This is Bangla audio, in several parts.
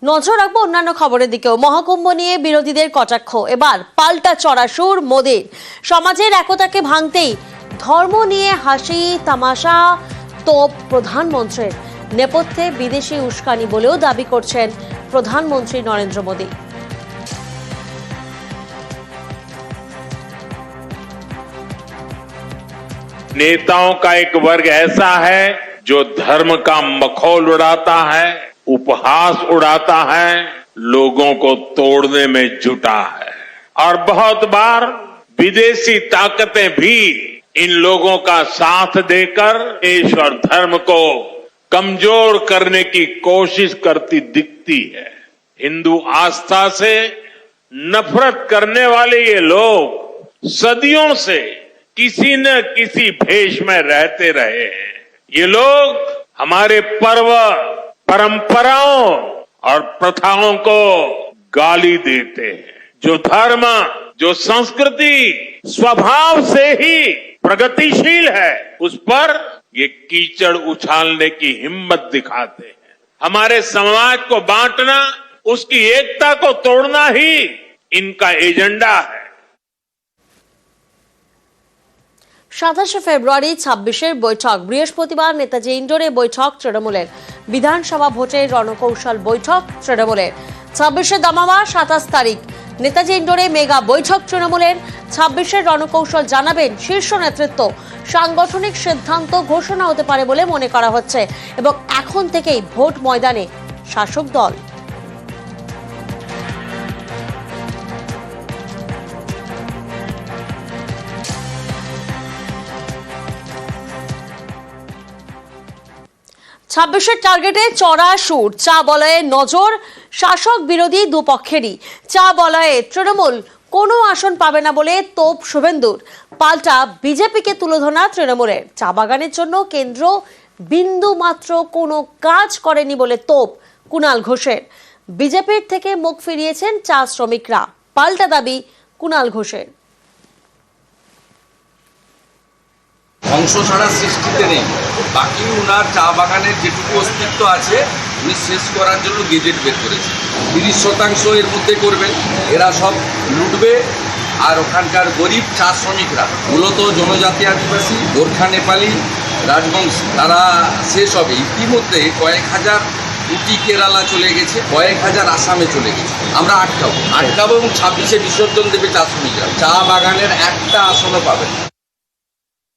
নজর রাখবো অন্যান্য খবরের দিকেও। মহাকুম্ভ নিয়ে বিরোধীদের কটাক্ষ, এবার পাল্টা চড়া সুর মোদীর। সমাজের একতাকে ভাঙতেই ধর্ম নিয়ে হাসি তামাশা তোপ প্রধানমন্ত্রীর। নেপথ্যে বিদেশি উস্কানি বলেও দাবি করছেন প্রধানমন্ত্রী নরেন্দ্র মোদী। नेताओं का एक वर्ग ऐसा है जो धर्म का मखौल उड़ाता है, उपहास उड़ाता है, लोगों को तोड़ने में जुटा है। और बहुत बार विदेशी ताकतें भी इन लोगों का साथ देकर देश और धर्म को कमजोर करने की कोशिश करती दिखती है। हिंदू आस्था से नफरत करने वाले ये लोग सदियों से किसी न किसी भेष में रहते रहे हैं। ये लोग हमारे पर्व, परंपराओं और प्रथाओं को गाली देते हैं। जो धर्म, जो संस्कृति स्वभाव से ही प्रगतिशील है, उस पर ये कीचड़ उछालने की हिम्मत दिखाते हैं। हमारे समाज को बांटना, उसकी एकता को तोड़ना ही इनका एजेंडा है। 27 ফেব্রুয়ারি 26-এর বৈঠক। বৃহস্পতিবার নেতাজি ইন্ডোরে বৈঠক তৃণমূলের। বিধানসভা ভোটের রণকৌশল বৈঠক তৃণমূলের। 26-এ দামামা, 27 তারিখ নেতাজি ইন্ডোরে মেগা বৈঠক তৃণমূলের। 26-এর রণকৌশল জানাবেন শীর্ষ নেতৃত্ব। সাংগঠনিক সিদ্ধান্ত ঘোষণা হতে পারে বলে মনে করা হচ্ছে এবং এখন থেকেই ভোট ময়দানে শাসক দল। ছাব্বিশের টার্গেটে চড়া সুর, চা বলয়ে নজর শাসক বিরোধী দুপক্ষেরই। চা বলয়ে তৃণমূল কোনো আসন পাবে না বলে তোপ শুভেন্দুর। পাল্টা বিজেপিকে তুলোধনা তৃণমূলের। চা বাগানের জন্য কেন্দ্র বিন্দু মাত্র কোনো কাজ করেনি বলে তোপ কুণাল ঘোষের। বিজেপির থেকে মুখ ফিরিয়েছেন চা শ্রমিকরা। পাল্টা দাবি কুণাল ঘোষের। অংশ ছাড়া সৃষ্টিতে নেই, বাকি উনার চা বাগানের যেটুকু অস্তিত্ব আছে উনি শেষ করার জন্য গেজেট বের করেছে। 30% এর মধ্যে করবেন, এরা সব লুটবে। আর ওখানকার গরিব চা শ্রমিকরা, মূলত জনজাতি আদিবাসী, গোর্খা, নেপালি, রাজবংশী, তারা শেষ হবে। ইতিমধ্যে কয়েক হাজার উটি কেরালা চলে গেছে, কয়েক হাজার আসামে চলে গেছে। আমরা আটকাবো এবং 26-এ বিসর্জন দেবে চা শ্রমিকরা। চা বাগানের একটা আসনও পাবেন।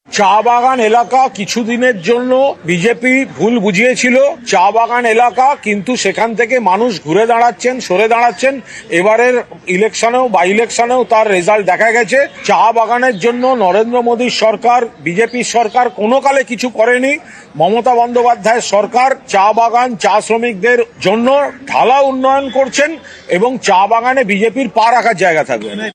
চা বাগান এলাকা কিছুদিনের জন্য বিজেপি ভুল বুঝিয়েছিল চা বাগান এলাকা, কিন্তু সেখান থেকে মানুষ ঘুরে দাঁড়াচ্ছেন, সরে দাঁড়াচ্ছেন। এবারের ইলেকশনেও বা ইলেকশনেও তার রেজাল্ট দেখা গেছে। চা বাগানের জন্য নরেন্দ্র মোদীর সরকার, বিজেপির সরকার কোনো কালে কিছু করেনি। মমতা বন্দ্যোপাধ্যায়ের সরকার চা বাগান, চা শ্রমিকদের জন্য ঢালা উন্নয়ন করছেন এবং চা বাগানে বিজেপির পা রাখার জায়গা থাকবে না।